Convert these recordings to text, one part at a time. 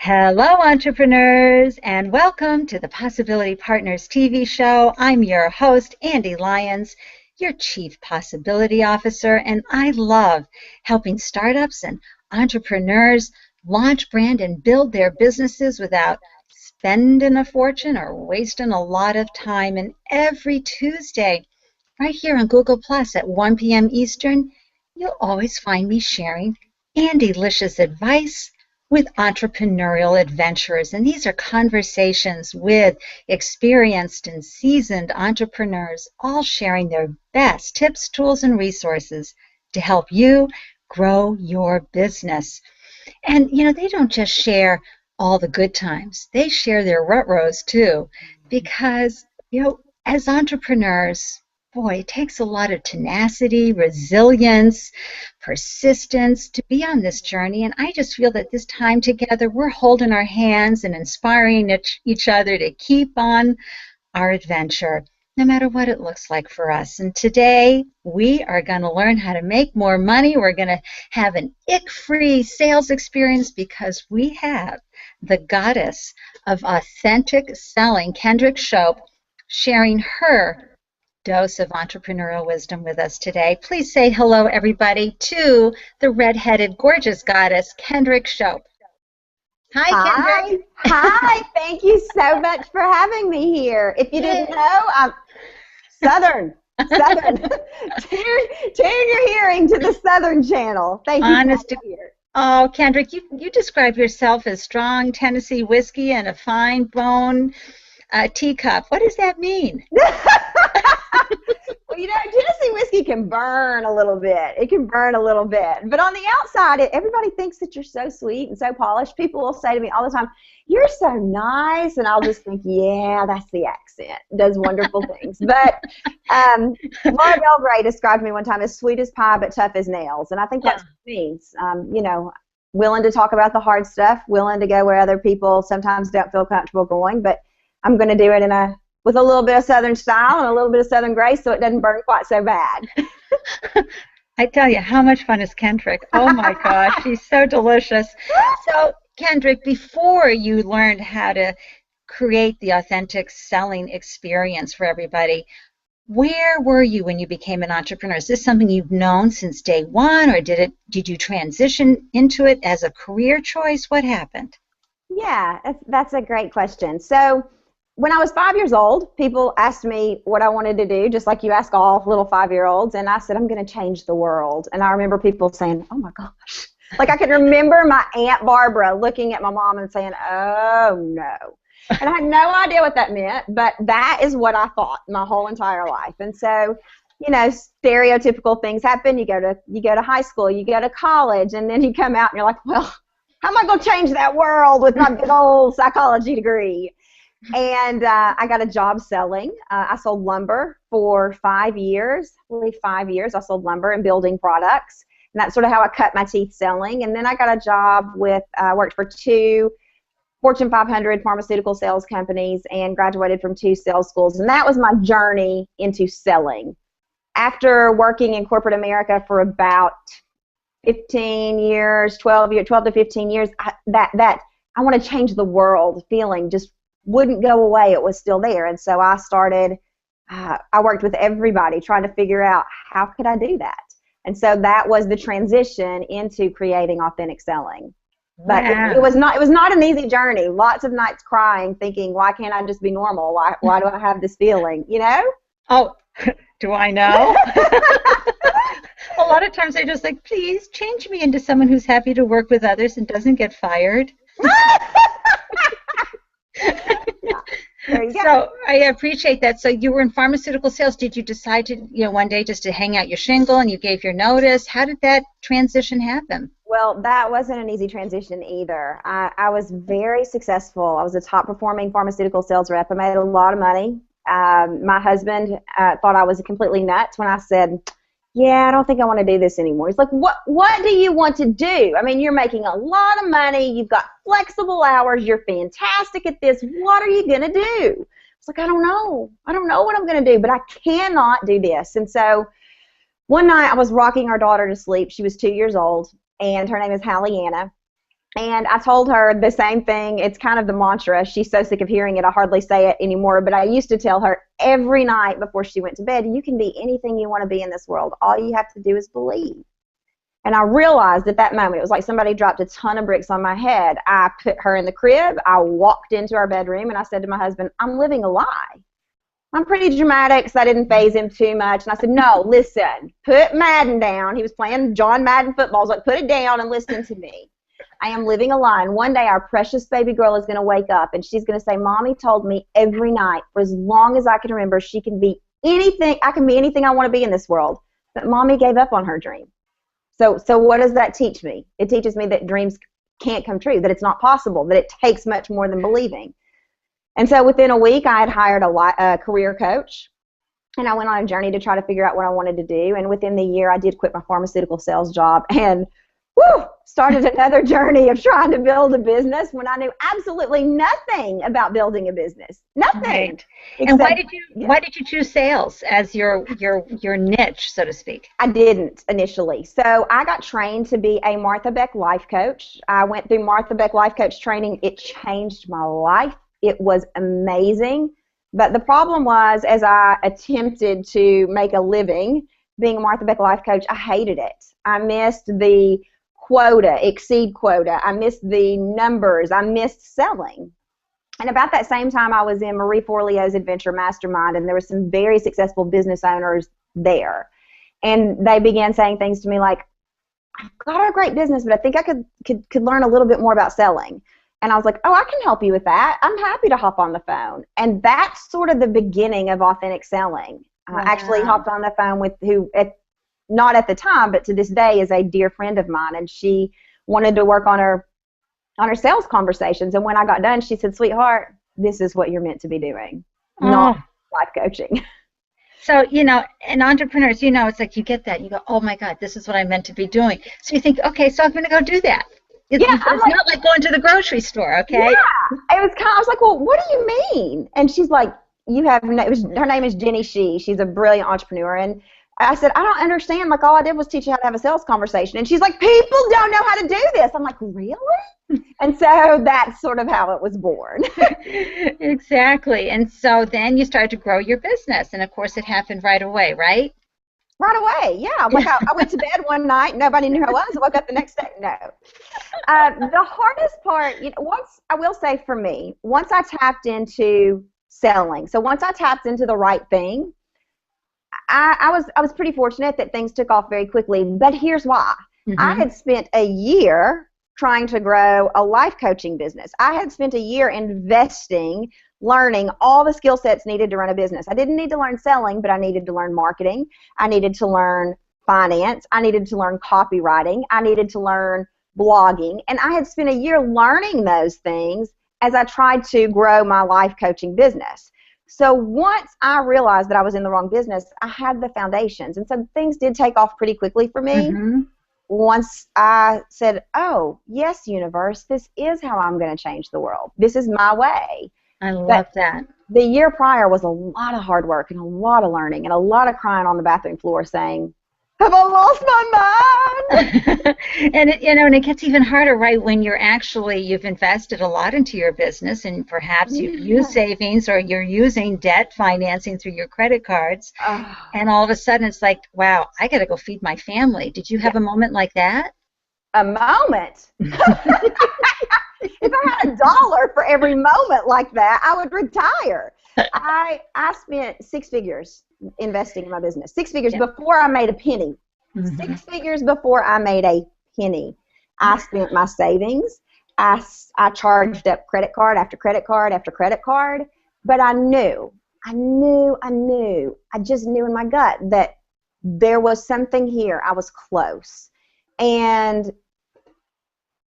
Hello, entrepreneurs, and welcome to the Possibility Partners TV show. I'm your host, Ande Lyons, your Chief Possibility Officer, and I love helping startups and entrepreneurs launch, brand, and build their businesses without spending a fortune or wasting a lot of time. And every Tuesday, right here on Google Plus at 1 p.m. Eastern, you'll always find me sharing Andelicious advice with entrepreneurial adventurers. And these are conversations with experienced and seasoned entrepreneurs, all sharing their best tips, tools, and resources to help you grow your business. And, they don't just share all the good times. They share their rut-rows, too, because, as entrepreneurs, boy, it takes a lot of tenacity, resilience, persistence to be on this journey. And I just feel that this time together, we're holding our hands and inspiring each other to keep on our adventure, no matter what it looks like for us. And today, we are going to learn how to make more money. We're going to have an ick-free sales experience because we have the goddess of authentic selling, Kendrick Shope, sharing her dose of entrepreneurial wisdom with us today. Please say hello, everybody, to the red-headed, gorgeous goddess, Kendrick Shope. Hi, Kendrick. Hi. Thank you so much for having me here. If you didn't know, I'm Southern. Tune your hearing to the Southern channel. Thank you. Honest to here. Oh, Kendrick, you describe yourself as strong Tennessee whiskey and a fine bone teacup. What does that mean? Well, Tennessee whiskey can burn a little bit. It can burn a little bit. But on the outside, everybody thinks that you're so sweet and so polished. People will say to me all the time, "You're so nice." And I'll just think, yeah, that's the accent. It does wonderful things. But Laura Del Rey described me one time as sweet as pie but tough as nails. And I think that's what it means. Willing to talk about the hard stuff, willing to go where other people sometimes don't feel comfortable going. But I'm going to do it with a little bit of Southern style and a little bit of Southern grace so it doesn't burn quite so bad. I tell you, how much fun is Kendrick? Oh, my gosh, she's so delicious. So, Kendrick, before you learned how to create the authentic selling experience for everybody, where were you when you became an entrepreneur? Is this something you've known since day one, or did you transition into it as a career choice? What happened? Yeah, that's a great question. So, when I was 5 years old, people asked me what I wanted to do, just like you ask all little 5-year-olds, and I said, I'm going to change the world. And I remember people saying, oh my gosh. Like I could remember my Aunt Barbara looking at my mom and saying, oh no. And I had no idea what that meant, but that is what I thought my whole entire life. And so, stereotypical things happen. You go to high school, you go to college, and then you come out and you're like, well, how am I going to change that world with my big old psychology degree? And I got a job selling. I sold lumber for 5 years. I believe 5 years I sold lumber and building products. And that's sort of how I cut my teeth selling. And then I got a job worked for 2 Fortune 500 pharmaceutical sales companies and graduated from 2 sales schools. And that was my journey into selling. After working in corporate America for about 15 years, 12 to 15 years, that I want to change the world feeling just wouldn't go away. It was still there. And so I started, I worked with everybody trying to figure out how could I do that. And so that was the transition into creating authentic selling. But wow. it was not an easy journey. Lots of nights crying, thinking, why can't I just be normal? Why do I have this feeling, Oh, do I know? A lot of times they're just like, please change me into someone who's happy to work with others and doesn't get fired. There you go. So I appreciate that. So you were in pharmaceutical sales. Did you decide to, one day just to hang out your shingle and you gave your notice? How did that transition happen? Well, that wasn't an easy transition either. I was very successful. I was a top performing pharmaceutical sales rep. I made a lot of money. My husband thought I was completely nuts when I said, yeah, I don't think I want to do this anymore. He's like, what do you want to do? I mean, you're making a lot of money. You've got flexible hours. You're fantastic at this. What are you going to do? I was like, I don't know. I don't know what I'm going to do, but I cannot do this. And so one night I was rocking our daughter to sleep. She was 2 years old, and her name is Hallianna. And I told her the same thing. It's kind of the mantra. She's so sick of hearing it, I hardly say it anymore. But I used to tell her every night before she went to bed, you can be anything you want to be in this world. All you have to do is believe. And I realized at that moment, it was like somebody dropped a ton of bricks on my head. I put her in the crib. I walked into our bedroom, and I said to my husband, I'm living a lie. I'm pretty dramatic, so I didn't faze him too much. And I said, no, listen, put Madden down. He was playing John Madden football. I was like, put it down and listen to me. I am living a lie. And one day our precious baby girl is going to wake up, and she's going to say, Mommy told me every night for as long as I can remember she can be anything. I can be anything I want to be in this world. But Mommy gave up on her dream. So what does that teach me? It teaches me that dreams can't come true, that it's not possible, that it takes much more than believing. And so within a week, I had hired a career coach, and I went on a journey to try to figure out what I wanted to do. And within the year, I did quit my pharmaceutical sales job and started another journey of trying to build a business when I knew absolutely nothing about building a business. Nothing. Right. And why did you choose sales as your niche, so to speak? I didn't initially. So I got trained to be a Martha Beck life coach. I went through Martha Beck life coach training. It changed my life. It was amazing. But the problem was, as I attempted to make a living being a Martha Beck life coach, I hated it. I missed the exceed quota. I missed the numbers. I missed selling. And about that same time, I was in Marie Forleo's Adventure Mastermind, and there were some very successful business owners there. And they began saying things to me like, I've got a great business, but I think I could learn a little bit more about selling. And I was like, oh, I can help you with that. I'm happy to hop on the phone. And that's sort of the beginning of authentic selling. Wow. I actually hopped on the phone with not at the time, but to this day is a dear friend of mine, and she wanted to work on her sales conversations. And when I got done, she said, sweetheart, this is what you're meant to be doing, not life coaching. So, and entrepreneurs, it's like you get that. You go, oh, my God, this is what I'm meant to be doing. So you think, okay, so I'm going to go do that. It's not like going to the grocery store, okay? Yeah. I was like, well, what do you mean? And she's like, her name is Jenny Shee. She's a brilliant entrepreneur. And I said, I don't understand. Like, all I did was teach you how to have a sales conversation. And she's like, people don't know how to do this. I'm like, really? And so that's sort of how it was born. Exactly. And so then you started to grow your business. And, of course, it happened right away, right? Right away, yeah. Like I went to bed one night, nobody knew who I was. I woke up the next day, no. The hardest part, I will say for me, once I tapped into selling, so once I tapped into the right thing, I was pretty fortunate that things took off very quickly. But here's why. Mm-hmm. I had spent a year trying to grow a life coaching business. I had spent a year investing, learning all the skill sets needed to run a business. I didn't need to learn selling, but I needed to learn marketing. I needed to learn finance. I needed to learn copywriting. I needed to learn blogging. And I had spent a year learning those things as I tried to grow my life coaching business. So once I realized that I was in the wrong business, I had the foundations. And so things did take off pretty quickly for me. Mm-hmm. Once I said, oh, yes, universe, this is how I'm going to change the world. This is my way. I love that. The year prior was a lot of hard work and a lot of learning and a lot of crying on the bathroom floor saying, have I lost my mind? And it gets even harder, right, when you've invested a lot into your business, and perhaps you've used savings or you're using debt financing through your credit cards, and all of a sudden it's like, wow, I got to go feed my family. Did you have a moment like that? A moment? If I had $1 for every moment like that, I would retire. I spent 6 figures investing in my business. 6 figures before I made a penny. Mm-hmm. 6 figures before I made a penny. I spent my savings. I charged up credit card after credit card after credit card. But I just knew in my gut that there was something here. I was close. And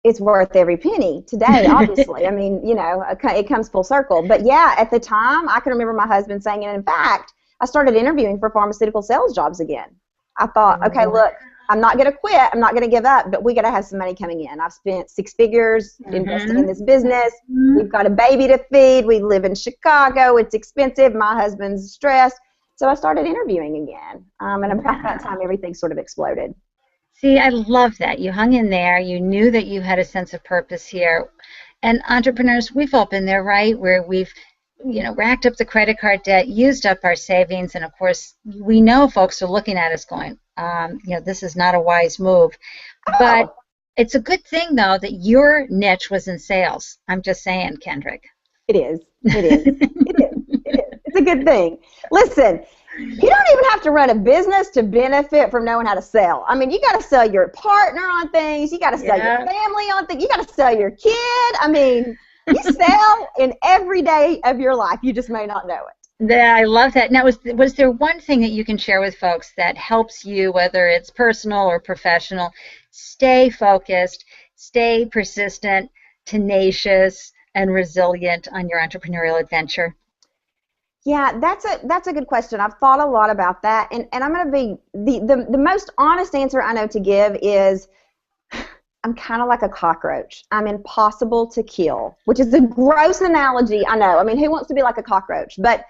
it's worth every penny today, obviously. I mean, it comes full circle. But yeah, at the time, I can remember my husband saying, and in fact, I started interviewing for pharmaceutical sales jobs again. I thought, okay, look, I'm not going to quit. I'm not going to give up, but we got to have some money coming in. I've spent 6 figures investing in this business. We've got a baby to feed. We live in Chicago. It's expensive. My husband's stressed. So I started interviewing again. And about that time, everything sort of exploded. See, I love that. You hung in there. You knew that you had a sense of purpose here. And entrepreneurs, we've all been there, right? Where we've, racked up the credit card debt, used up our savings, and of course, we know folks are looking at us going, this is not a wise move. But Oh, it's a good thing, though, that your niche was in sales. I'm just saying, Kendrick. it is. It is. It is. It is. It's a good thing. Listen, you don't even have to run a business to benefit from knowing how to sell. I mean, you got to sell your partner on things. You got to sell your family on things. You got to sell your kid. I mean, you sell in every day of your life. You just may not know it. Yeah, I love that. Now, was there one thing that you can share with folks that helps you, whether it's personal or professional, stay focused, stay persistent, tenacious, and resilient on your entrepreneurial adventure? Yeah, that's a good question. I've thought a lot about that, and I'm going to be the most honest answer I know to give is I'm kind of like a cockroach. I'm impossible to kill, which is a gross analogy, I know. I mean, who wants to be like a cockroach? But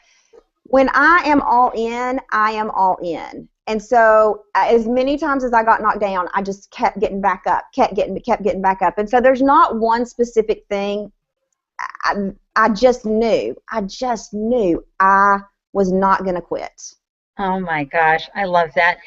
when I am all in, I am all in. And so as many times as I got knocked down, I just kept getting back up, kept getting back up. And so there's not one specific thing. I just knew I was not going to quit. Oh my gosh, I love that.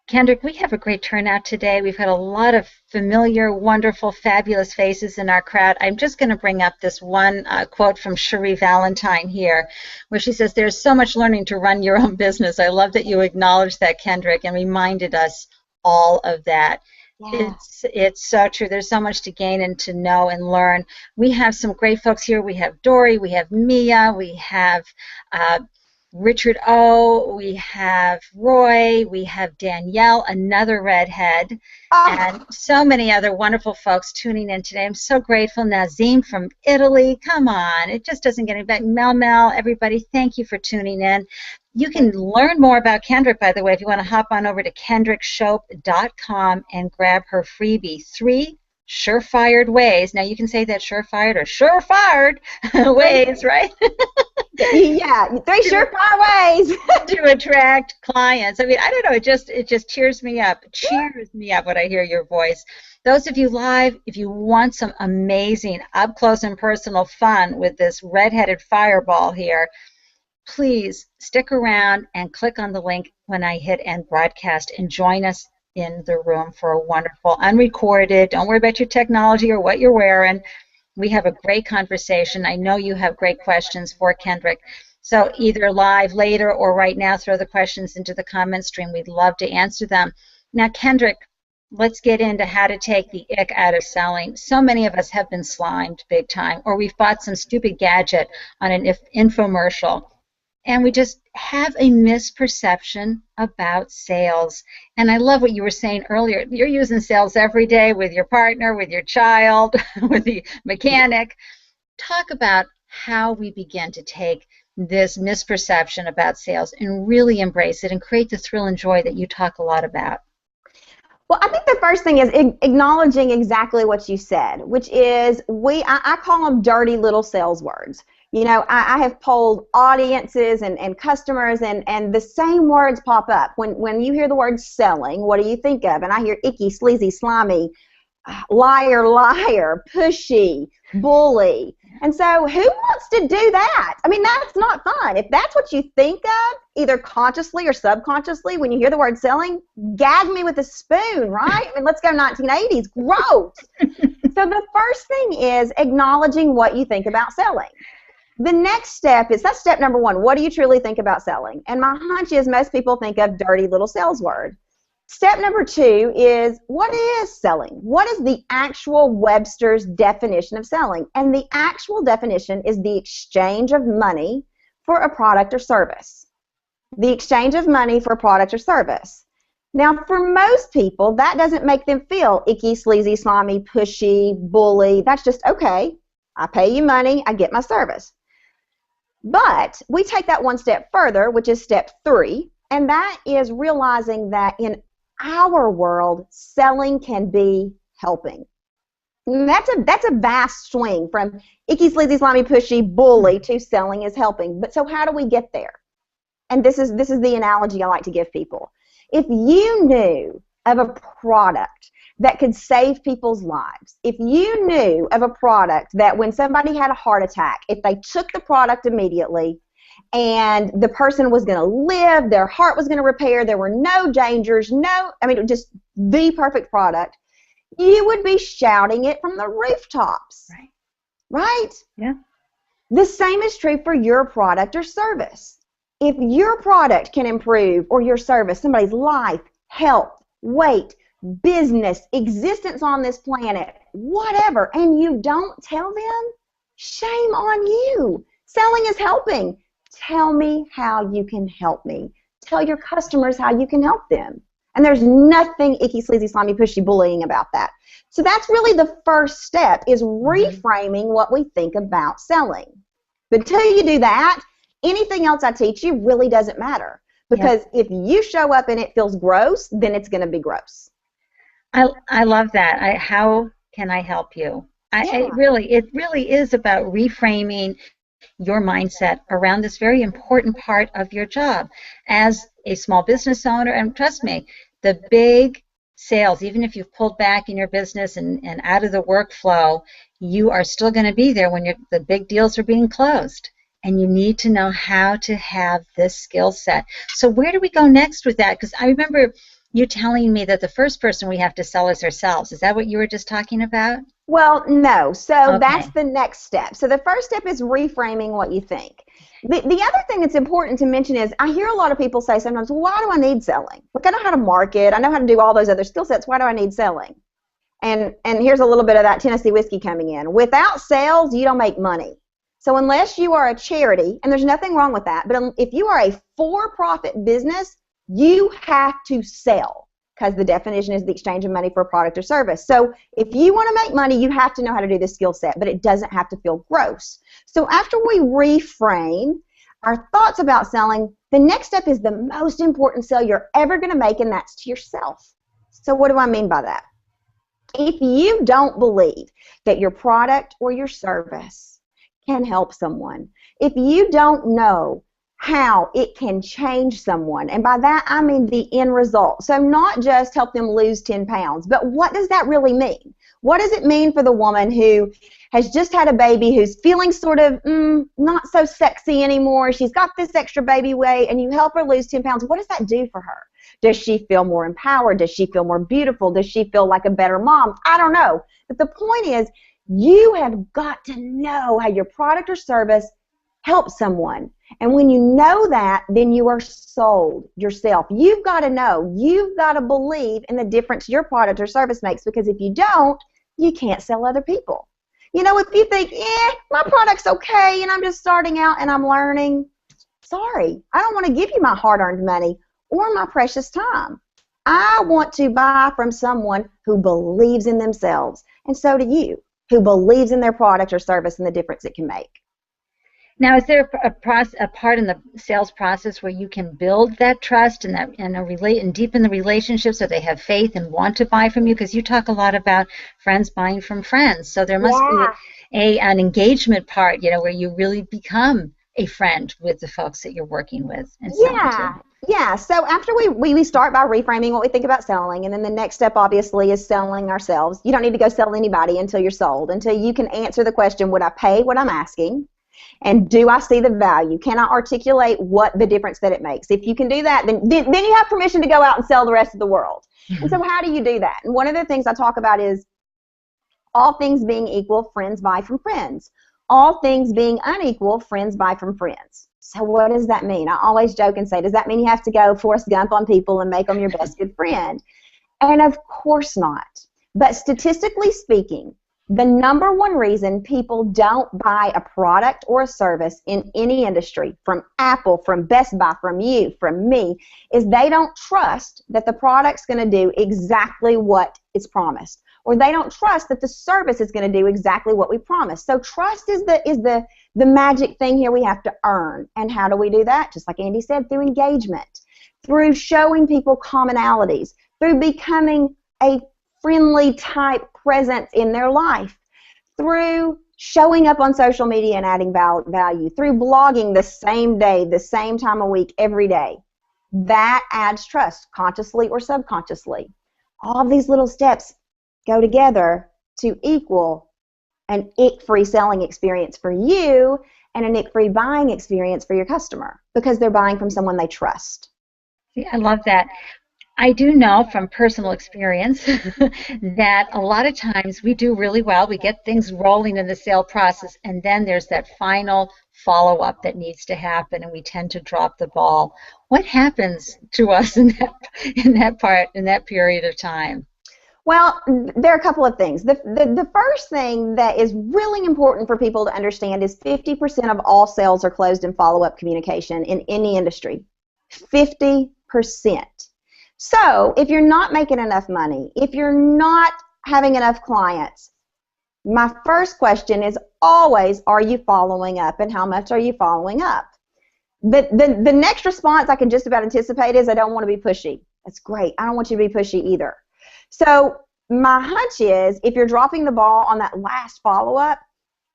Kendrick, we have a great turnout today. We've had a lot of familiar, wonderful, fabulous faces in our crowd. I'm just going to bring up this one quote from Cherie Valentine here, where she says, "There's so much learning to run your own business." I love that you acknowledged that, Kendrick, and reminded us all of that. Yeah. It's so true. There's so much to gain and to know and learn. We have some great folks here. We have Dory, we have Mia, we have Richard O, we have Roy, we have Danielle, another redhead, and so many other wonderful folks tuning in today. I'm so grateful. Nazim from Italy, come on, it just doesn't get any better. Mel, everybody, thank you for tuning in. You can learn more about Kendrick, by the way, if you want to hop on over to kendrickshope.com and grab her freebie, 3 surefire ways. Now you can say that surefired or surefired ways, right? Yeah, 3 surefire ways to attract clients. I mean, I don't know. It just cheers me up. Cheers me up when I hear your voice. Those of you live, if you want some amazing up close and personal fun with this redheaded fireball here, please stick around and click on the link when I hit end broadcast and join us in the room for a wonderful, unrecorded, don't worry about your technology or what you're wearing. We have a great conversation. I know you have great questions for Kendrick. So either live later or right now, throw the questions into the comment stream. We'd love to answer them. Now, Kendrick, let's get into how to take the ick out of selling. So many of us have been slimed big time, or we've bought some stupid gadget on an infomercial, and we just have a misperception about sales. And I love what you were saying earlier. You're using sales every day with your partner, with your child, with the mechanic. Talk about how we begin to take this misperception about sales and really embrace it and create the thrill and joy that you talk a lot about. Well, I think the first thing is acknowledging exactly what you said, which is I call them dirty little sales words. You know, I have polled audiences and customers, and the same words pop up. When you hear the word selling, what do you think of? And I hear icky, sleazy, slimy, liar, pushy, bully. And so who wants to do that? I mean, that's not fun. If that's what you think of, either consciously or subconsciously, when you hear the word selling, gag me with a spoon, right? I mean, let's go 1980s. Gross. So the first thing is acknowledging what you think about selling. The next step that's step number 1. What do you truly think about selling? And my hunch is most people think of dirty little sales word. Step number 2 is, what is selling? What is the actual Webster's definition of selling? And the actual definition is the exchange of money for a product or service. The exchange of money for a product or service. Now, for most people, that doesn't make them feel icky, sleazy, slimy, pushy, bully. That's just, okay, I pay you money, I get my service. But we take that one step further, which is step 3, and that is realizing that in our world, selling can be helping. And that's a vast swing from icky, sleazy, slimy, pushy, bully to selling is helping. But so how do we get there? And this is the analogy I like to give people. If you knew of a product that could save people's lives, if you knew of a product that when somebody had a heart attack, if they took the product immediately and the person was going to live, their heart was going to repair, there were no dangers, just the perfect product, you would be shouting it from the rooftops. Right? Yeah. The same is true for your product or service. If your product can improve, or your service, somebody's life, health, weight, business, existence on this planet, whatever, and you don't tell them, shame on you. Selling is helping. Tell me how you can help me. Tell your customers how you can help them. And there's nothing icky, sleazy, slimy, pushy bullying about that. So that's really the first step, is reframing what we think about selling. But until you do that, anything else I teach you really doesn't matter. Because if you show up and it feels gross, then it's going to be gross. I love that. How can I help you? It really is about reframing your mindset around this very important part of your job as a small business owner. And trust me, the big sales, even if you've pulled back in your business and out of the workflow, you are still going to be there when the big deals are being closed. And you need to know how to have this skill set. So where do we go next with that? Because I remember you telling me that the first person we have to sell is ourselves. Is that what you were just talking about? Well, no. So that's the next step. So the first step is reframing what you think. The other thing that's important to mention is I hear a lot of people say sometimes, well, why do I need selling? Look, I know how to market. I know how to do all those other skill sets. Why do I need selling? And here's a little bit of that Tennessee whiskey coming in. Without sales, you don't make money. So unless you are a charity, and there's nothing wrong with that, but if you are a for-profit business, you have to sell, because the definition is the exchange of money for a product or service. So if you want to make money, you have to know how to do this skill set, but it doesn't have to feel gross. So after we reframe our thoughts about selling, the next step is the most important sale you're ever going to make, and that's to yourself. So what do I mean by that? If you don't believe that your product or your service can help someone, if you don't know how it can change someone, and by that I mean the end result, so not just help them lose 10 pounds, but what does that really mean? What does it mean for the woman who has just had a baby, who's feeling sort of not so sexy anymore, she's got this extra baby weight, and you help her lose 10 pounds, what does that do for her? Does she feel more empowered? Does she feel more beautiful? Does she feel like a better mom? I don't know. But the point is, you have got to know how your product or service helps someone. And when you know that, then you are sold yourself. You've got to know. You've got to believe in the difference your product or service makes, because if you don't, you can't sell other people. You know, if you think, my product's okay and I'm just starting out and I'm learning, sorry, I don't want to give you my hard-earned money or my precious time. I want to buy from someone who believes in themselves, and so do you, who believes in their product or service and the difference it can make. Now, is there a part in the sales process where you can build that trust and deepen the relationship so they have faith and want to buy from you? Because you talk a lot about friends buying from friends, so there must be an engagement part, where you really become a friend with the folks that you're working with. And Yeah. So after we start by reframing what we think about selling, and then the next step obviously is selling ourselves. You don't need to go sell anybody until you're sold, until you can answer the question, would I pay what I'm asking? And do I see the value? Can I articulate what the difference that it makes? If you can do that, then you have permission to go out and sell the rest of the world. Mm-hmm. And so how do you do that? And one of the things I talk about is, all things being equal, friends buy from friends. All things being unequal, friends buy from friends. So what does that mean? I always joke and say, does that mean you have to go Forrest Gump on people and make them your best good friend? And of course not. But statistically speaking, the number one reason people don't buy a product or a service in any industry, from Apple, from Best Buy, from you, from me, is they don't trust that the product's going to do exactly what is promised, or they don't trust that the service is going to do exactly what we promised. So trust is the magic thing here we have to earn. And how do we do that? Just like Andy said, through engagement, through showing people commonalities, through becoming a friendly type presence in their life, through showing up on social media and adding value, through blogging the same day, the same time of week, every day. That adds trust, consciously or subconsciously. All these little steps go together to equal an ick-free selling experience for you and an ick-free buying experience for your customer because they're buying from someone they trust. See, I love that. I do know from personal experience that a lot of times we do really well. We get things rolling in the sale process, and then there's that final follow-up that needs to happen, and we tend to drop the ball. What happens to us in that period of time? Well, there are a couple of things. The first thing that is really important for people to understand is 50% of all sales are closed in follow-up communication in any industry. 50%. So if you're not making enough money, if you're not having enough clients, my first question is always, are you following up, and how much are you following up? But the next response I can just about anticipate is, I don't want to be pushy. That's great. I don't want you to be pushy either. So my hunch is, if you're dropping the ball on that last follow-up,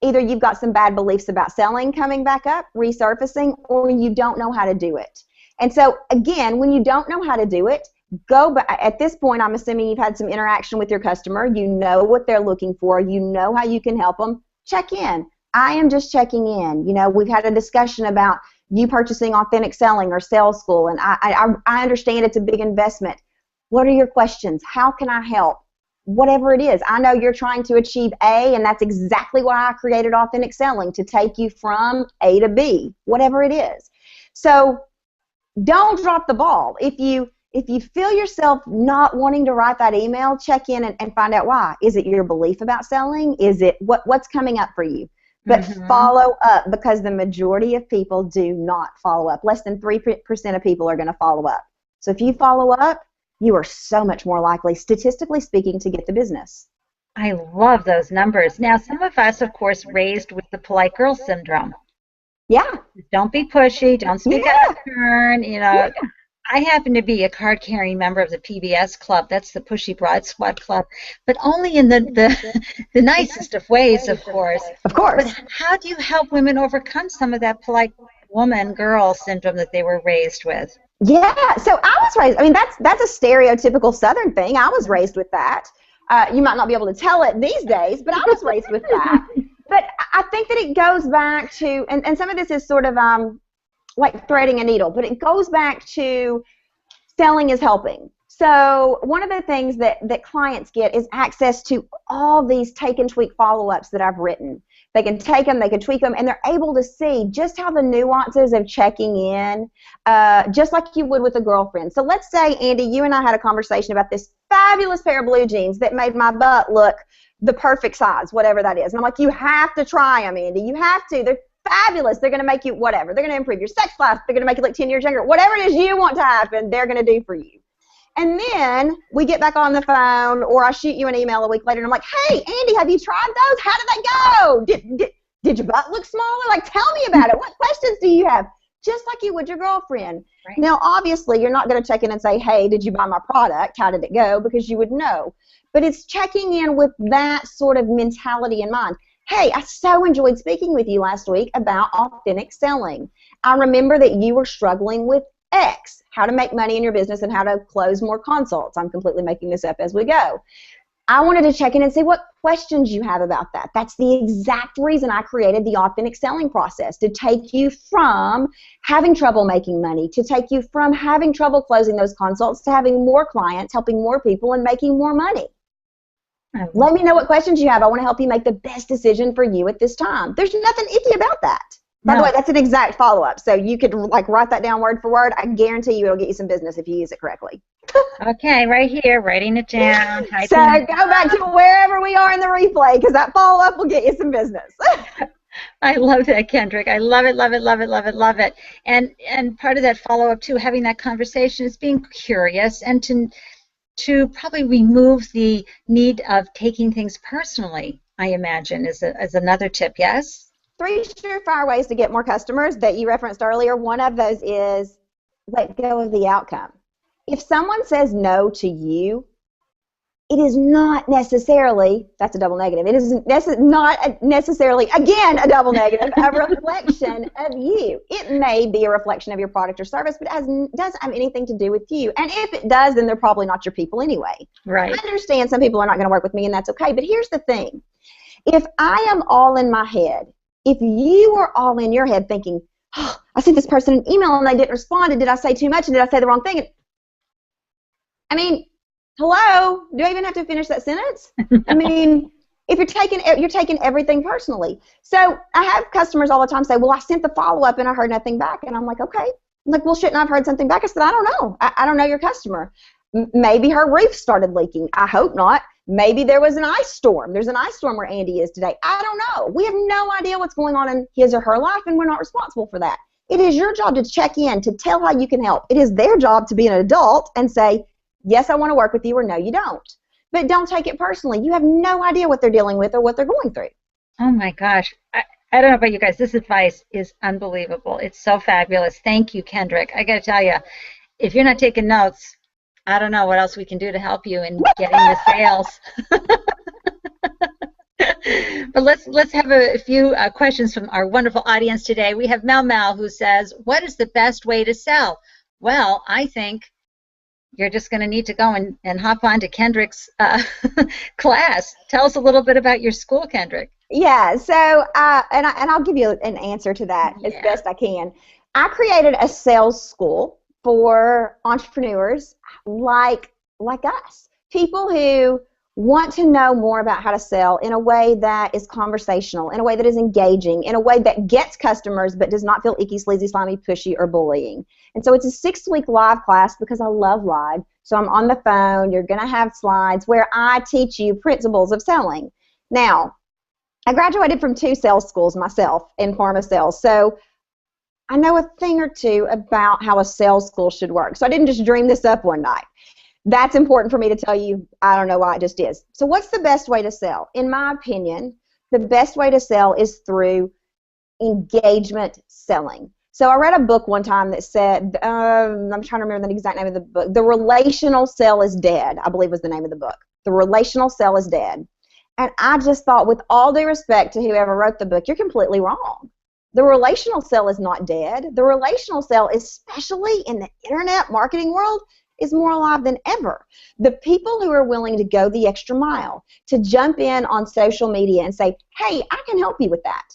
either you've got some bad beliefs about selling coming back up, resurfacing, or you don't know how to do it. And so, again, when you don't know how to do it, go back. At this point, I'm assuming you've had some interaction with your customer. You know what they're looking for. You know how you can help them. Check in. I am just checking in. You know, we've had a discussion about you purchasing Authentic Selling or Sales School, and I understand it's a big investment. What are your questions? How can I help? Whatever it is. I know you're trying to achieve A, and that's exactly why I created Authentic Selling, to take you from A to B, whatever it is. So don't drop the ball. If you feel yourself not wanting to write that email, check in and find out why. Is it your belief about selling? Is it what's coming up for you? But follow up, because the majority of people do not follow up. Less than 3% of people are going to follow up. So if you follow up, you are so much more likely, statistically speaking, to get the business. I love those numbers. Now, some of us, of course, raised with the polite girl syndrome. Yeah. Don't be pushy. Don't speak out of turn. You know, yeah. I happen to be a card-carrying member of the PBS club. That's the Pushy Broad Squad club, but only in the nicest of ways, of course. Of course. But how do you help women overcome some of that polite woman-girl syndrome that they were raised with? Yeah, so I was raised, I mean, that's a stereotypical Southern thing. I was raised with that. You might not be able to tell it these days, but I was raised with that. But I think that it goes back to, and some of this is sort of like threading a needle, but it goes back to selling is helping. So one of the things that clients get is access to all these take and tweak follow-ups that I've written. They can take them, they can tweak them, and they're able to see just how the nuances of checking in, just like you would with a girlfriend. So let's say, Ande, you and I had a conversation about this fabulous pair of blue jeans that made my butt look the perfect size, whatever that is. And I'm like, you have to try them, Ande. You have to. They're fabulous. They're going to make you whatever. They're going to improve your sex life. They're going to make you look 10 years younger. Whatever it is you want to happen, they're going to do for you. And then we get back on the phone, or I shoot you an email a week later, and I'm like, hey, Ande, have you tried those? How did they go? Did your butt look smaller? Like, tell me about it. What questions do you have? Just like you would your girlfriend. Right. Now, obviously, you're not going to check in and say, hey, did you buy my product? How did it go? Because you would know. But it's checking in with that sort of mentality in mind. Hey, I so enjoyed speaking with you last week about authentic selling. I remember that you were struggling with X, how to make money in your business and how to close more consults. I'm completely making this up as we go. I wanted to check in and see what questions you have about that. That's the exact reason I created the authentic selling process, to take you from having trouble making money, to take you from having trouble closing those consults, to having more clients, helping more people, and making more money. Let me know what questions you have. I want to help you make the best decision for you at this time. There's nothing icky about that. By the way, that's an exact follow-up. So you could like write that down word for word. I guarantee you it'll get you some business if you use it correctly. Okay, right here, writing it down. So go back to wherever we are in the replay, because that follow-up will get you some business. I love that, Kendrick. I love it, love it, love it, love it, love it. And part of that follow-up, too, having that conversation is being curious and to probably remove the need of taking things personally, I imagine, is another tip, yes? 3 surefire ways to get more customers that you referenced earlier. One of those is let go of the outcome. If someone says no to you, it is not necessarily, that's a double negative, it is not necessarily, again, a double negative, a reflection of you. It may be a reflection of your product or service, but it doesn't have anything to do with you. And if it does, then they're probably not your people anyway. Right. I understand some people are not going to work with me, and that's okay, but here's the thing. If I am all in my head, if you are all in your head thinking, oh, I sent this person an email and they didn't respond, and did I say too much, and did I say the wrong thing? I mean, hello, do I even have to finish that sentence? No. I mean, if you're taking everything personally. So I have customers all the time say, well, I sent the follow-up and I heard nothing back. And I'm like, okay. I'm like, well, shouldn't I have heard something back? I said, I don't know. I don't know your customer. Maybe her roof started leaking. I hope not. Maybe there was an ice storm. There's an ice storm where Ande is today. I don't know. We have no idea what's going on in his or her life, and we're not responsible for that. It is your job to check in, to tell how you can help. It is their job to be an adult and say, yes, I want to work with you, or no, you don't. But don't take it personally. You have no idea what they're dealing with or what they're going through. Oh, my gosh. I don't know about you guys. This advice is unbelievable. It's so fabulous. Thank you, Kendrick. I got to tell you, if you're not taking notes, I don't know what else we can do to help you in getting the sales. But let's have a few questions from our wonderful audience today. We have Mel who says, what is the best way to sell? Well, I think you're just going to need to go and hop on to Kendrick's class. Tell us a little bit about your school, Kendrick. Yeah, so, and I'll give you an answer to that as best I can. I created a sales school for entrepreneurs like us, people who want to know more about how to sell in a way that is conversational, in a way that is engaging, in a way that gets customers but does not feel icky, sleazy, slimy, pushy, or bullying. And so it's a 6-week live class because I love live. So I'm on the phone. You're going to have slides where I teach you principles of selling. Now, I graduated from 2 sales schools myself in pharma sales, so I know a thing or two about how a sales school should work. So I didn't just dream this up one night. That's important for me to tell you. I don't know why, it just is. So what's the best way to sell? In my opinion, the best way to sell is through engagement selling. So I read a book one time that said, I'm trying to remember the exact name of the book, The Relational Sell is Dead, I believe was the name of the book. The Relational Sell is Dead. And I just thought, with all due respect to whoever wrote the book, you're completely wrong. The relational sell is not dead. The relational sell, especially in the internet marketing world, is more alive than ever. The people who are willing to go the extra mile, to jump in on social media and say, hey, I can help you with that.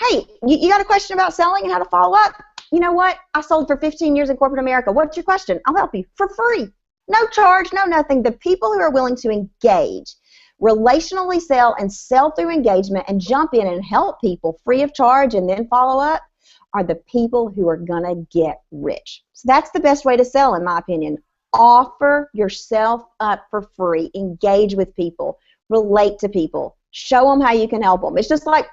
Hey, you got a question about selling and how to follow up? You know what? I sold for 15 years in corporate America. What's your question? I'll help you for free. No charge, no nothing. The people who are willing to engage, relationally sell and sell through engagement and jump in and help people free of charge and then follow up are the people who are going to get rich. So that's the best way to sell, in my opinion. Offer yourself up for free. Engage with people. Relate to people. Show them how you can help them. It's just like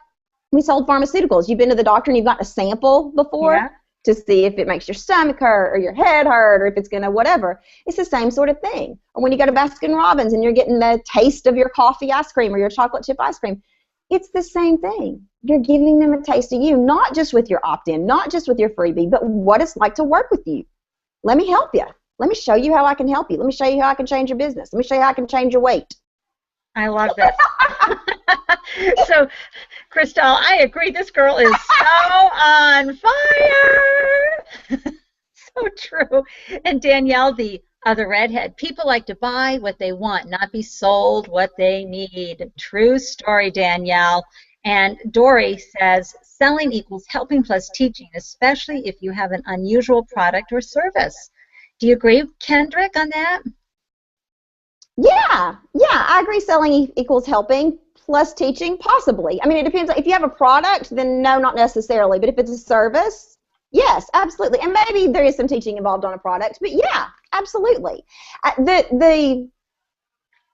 we sold pharmaceuticals. You've been to the doctor and you've gotten a sample before to see if it makes your stomach hurt or your head hurt or if it's going to whatever. It's the same sort of thing. Or when you go to Baskin-Robbins and you're getting the taste of your coffee ice cream or your chocolate chip ice cream, it's the same thing. You're giving them a taste of you, not just with your opt-in, not just with your freebie, but what it's like to work with you. Let me help you. Let me show you how I can help you. Let me show you how I can change your business. Let me show you how I can change your weight. I love this. So, Crystal, I agree. This girl is so on fire. So true. And Danielle, the other redhead, people like to buy what they want, not be sold what they need. True story, Danielle. And Dory says, selling equals helping plus teaching, especially if you have an unusual product or service. Do you agree, Kendrick, on that? Yeah, I agree. Selling equals helping plus teaching, possibly. I mean, it depends. If you have a product, then no, not necessarily. But if it's a service, yes, absolutely. And maybe there is some teaching involved on a product, but yeah, absolutely. The thing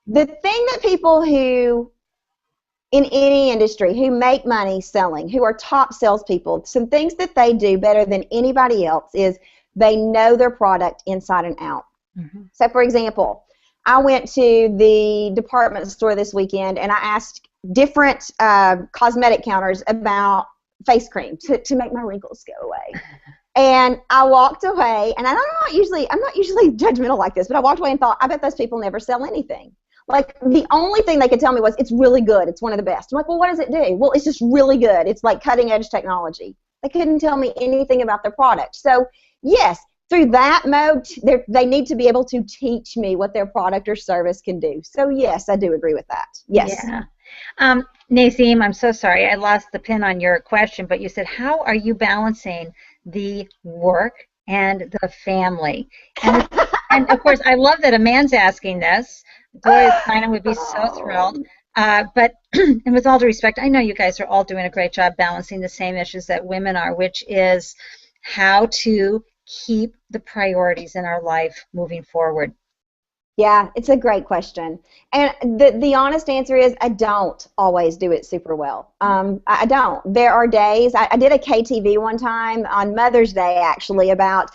that people who in any industry who make money selling, who are top salespeople, some things that they do better than anybody else is they know their product inside and out. Mm-hmm. So, for example, I went to the department store this weekend and I asked different cosmetic counters about face cream to make my wrinkles go away. And I walked away, and I'm not usually judgmental like this, but I walked away and thought, I bet those people never sell anything. Like, the only thing they could tell me was, it's really good. It's one of the best. I'm like, well, what does it do? Well, it's just really good. It's like cutting edge technology. They couldn't tell me anything about their product. So, yes, through that mode, they need to be able to teach me what their product or service can do. So, yes, I do agree with that. Yes. Yeah. Nazim, I'm so sorry. I lost the pin on your question, but you said, how are you balancing the work and the family? And of course, I love that a man's asking this. Gloria Steinem would be so thrilled. But and with all due respect, I know you guys are all doing a great job balancing the same issues that women are, which is how to keep the priorities in our life moving forward. Yeah, it's a great question. And the honest answer is, I don't always do it super well. I don't. There are days, I did a KTV one time on Mother's Day, actually, about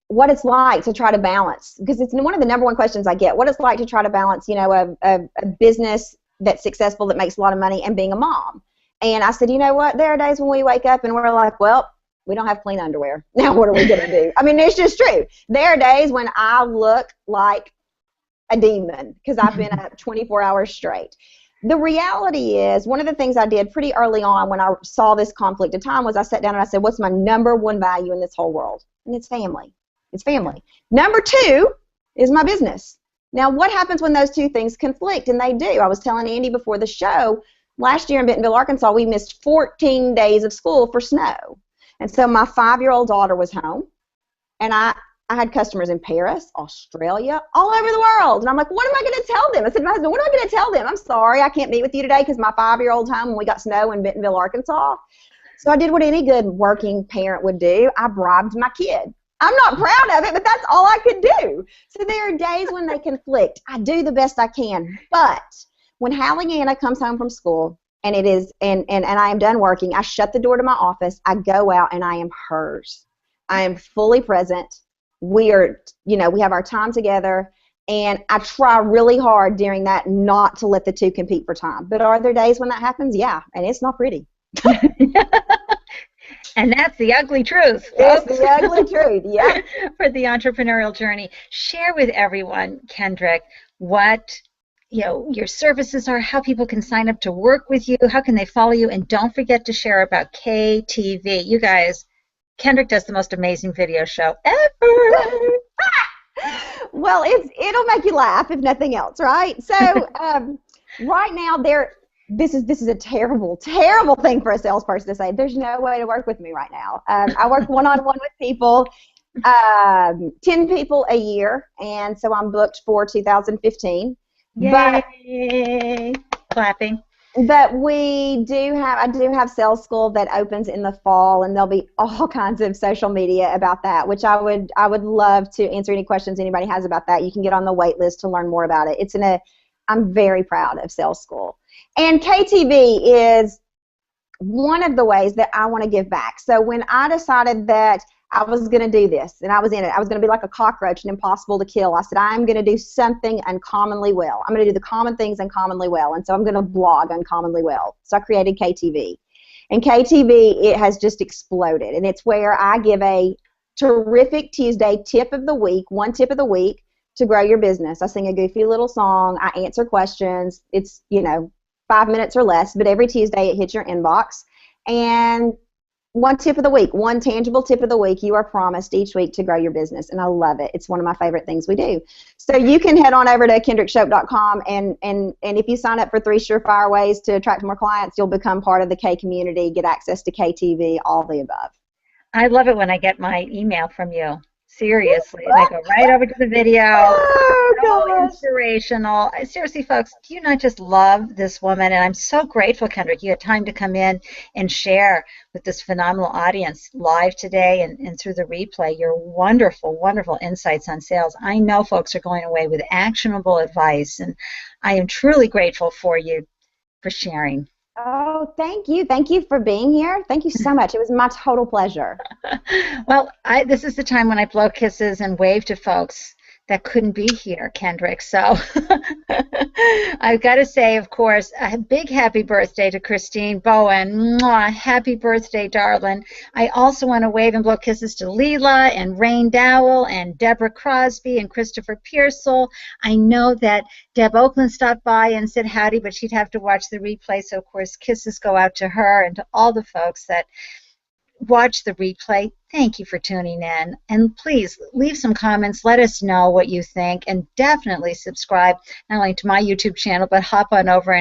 what it's like to try to balance, because it's one of the number one questions I get, what it's like to try to balance, you know, a business that's successful, that makes a lot of money, and being a mom. And I said, you know what, there are days when we wake up and we're like, well, we don't have clean underwear. Now what are we going to do? I mean, it's just true. There are days when I look like a demon because I've been up 24 hours straight. The reality is, one of the things I did pretty early on when I saw this conflict of time was I sat down and I said, what's my number one value in this whole world? And it's family. It's family. Number two is my business. Now, what happens when those two things conflict? And they do. I was telling Andy before the show, last year in Bentonville, Arkansas, we missed 14 days of school for snow. And so my 5-year-old daughter was home, and I had customers in Paris, Australia, all over the world. And I'm like, what am I going to tell them? I said to my husband, what am I going to tell them? I'm sorry, I can't meet with you today because my 5-year-old's home and we got snow in Bentonville, Arkansas. So I did what any good working parent would do. I bribed my kid. I'm not proud of it, but that's all I could do. So there are days when they conflict. I do the best I can. But when Hallie Anna comes home from school, and it is, and I am done working, I shut the door to my office, I go out, and I am hers. I am fully present. We are, you know, we have our time together, and I try really hard during that not to let the two compete for time. But are there days when that happens? Yeah, and it's not pretty. And that's the ugly truth. It's the ugly truth, yeah. For the entrepreneurial journey. Share with everyone, Kendrick, what your services are, how people can sign up to work with you, how can they follow you, and don't forget to share about KTV. You guys, Kendrick does the most amazing video show ever. Well, it'll make you laugh if nothing else, right? So right now this is a terrible, terrible thing for a salesperson to say. There's no way to work with me right now. I work one-on-one with people, 10 people a year, and so I'm booked for 2015. Yay! Clapping. But I do have sales school that opens in the fall, and there'll be all kinds of social media about that, which I would love to answer any questions anybody has about that. You can get on the wait list to learn more about it. I'm very proud of sales school. And KTV is one of the ways that I want to give back. So when I decided that I was going to do this, and I was in it, I was going to be like a cockroach and impossible to kill. I said, I'm going to do something uncommonly well. I'm going to do the common things uncommonly well, and so I'm going to blog uncommonly well. So I created KTV. And KTV, it has just exploded, and it's where I give a terrific Tuesday tip of the week, one tip of the week to grow your business. I sing a goofy little song. I answer questions. It's, 5 minutes or less, but every Tuesday it hits your inbox. And one tip of the week, one tangible tip of the week you are promised each week to grow your business, and I love it. It's one of my favorite things we do. So you can head on over to kendrickshope.com, and if you sign up for 3 surefire ways to attract more clients, you'll become part of the K community, get access to KTV, all the above. I love it when I get my email from you. Seriously, and I go right over to the video. So inspirational. Seriously, folks, do you not just love this woman? And I'm so grateful, Kendrick, you had time to come in and share with this phenomenal audience live today and through the replay your wonderful, wonderful insights on sales. I know folks are going away with actionable advice, and I am truly grateful for you for sharing. Oh, thank you. Thank you for being here. Thank you so much. It was my total pleasure. Well, this is the time when I blow kisses and wave to folks that couldn't be here, Kendrick. So I've got to say, of course, a big happy birthday to Christine Bowen. Mwah, happy birthday, darling. I also want to wave and blow kisses to Leela and Rain Dowell and Deborah Crosby and Christopher Pearsall. I know that Deb Oakland stopped by and said howdy, but she'd have to watch the replay. So, of course, kisses go out to her and to all the folks that watch the replay. Thank you for tuning in, and please leave some comments. Let us know what you think, and definitely subscribe not only to my YouTube channel, but hop on over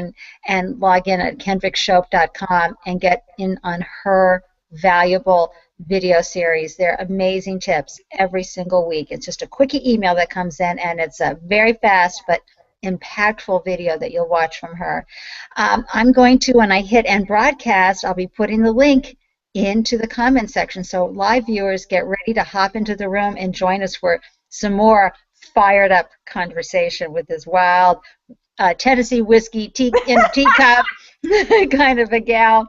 and log in at kendrickshope.com and get in on her valuable video series. They're amazing tips every single week. It's just a quickie email that comes in, and it's a very fast but impactful video that you'll watch from her. I'm going to, when I hit end broadcast, I'll be putting the link into the comment section. So live viewers, get ready to hop into the room and join us for some more fired up conversation with this wild Tennessee whiskey in a teacup kind of a gal.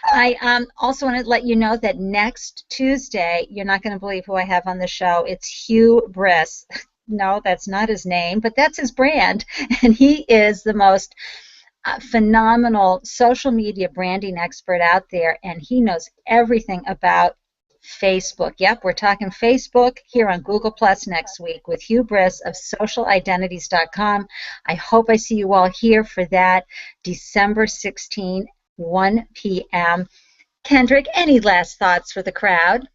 I also want to let you know that next Tuesday, you're not going to believe who I have on the show. It's Hugh Briss. No, that's not his name, but that's his brand. And he is the most phenomenal social media branding expert out there, and he knows everything about Facebook. Yep, we're talking Facebook here on Google Plus next week with Hugh Briss of socialidentities.com. I hope I see you all here for that, December 16, 1 p.m. Kendrick, any last thoughts for the crowd?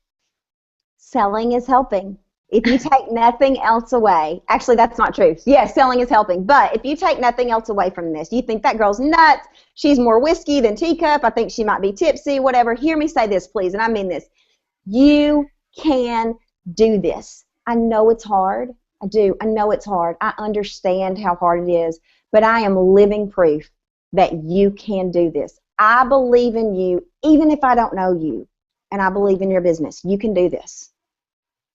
Selling is helping. If you take nothing else away, actually that's not true. Yes, selling is helping, but if you take nothing else away from this, you think that girl's nuts, she's more whiskey than teacup, I think she might be tipsy, whatever, hear me say this, please, and I mean this. You can do this. I know it's hard. I do. I know it's hard. I understand how hard it is, but I am living proof that you can do this. I believe in you, even if I don't know you, and I believe in your business. You can do this.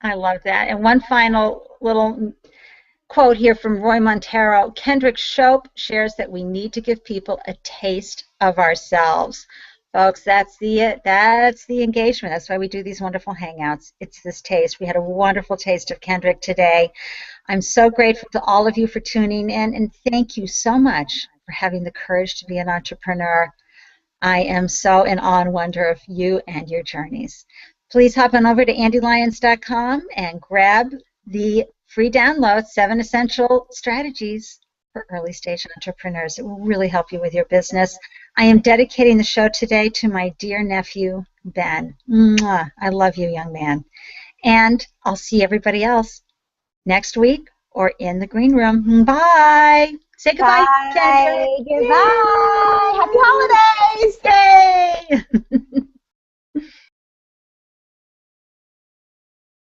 I love that. And one final little quote here from Roy Montero. Kendrick Shope shares that we need to give people a taste of ourselves. Folks, that's the engagement. That's why we do these wonderful hangouts. It's this taste. We had a wonderful taste of Kendrick today. I'm so grateful to all of you for tuning in, and thank you so much for having the courage to be an entrepreneur. I am so in awe and wonder of you and your journeys. Please hop on over to andelyons.com and grab the free download, 7 Essential Strategies for Early Stage Entrepreneurs. It will really help you with your business. I am dedicating the show today to my dear nephew, Ben. Mwah. I love you, young man. And I'll see everybody else next week or in the green room. Bye. Say goodbye, Bye. Kendrick. Goodbye. Yay. Happy holidays. Yay.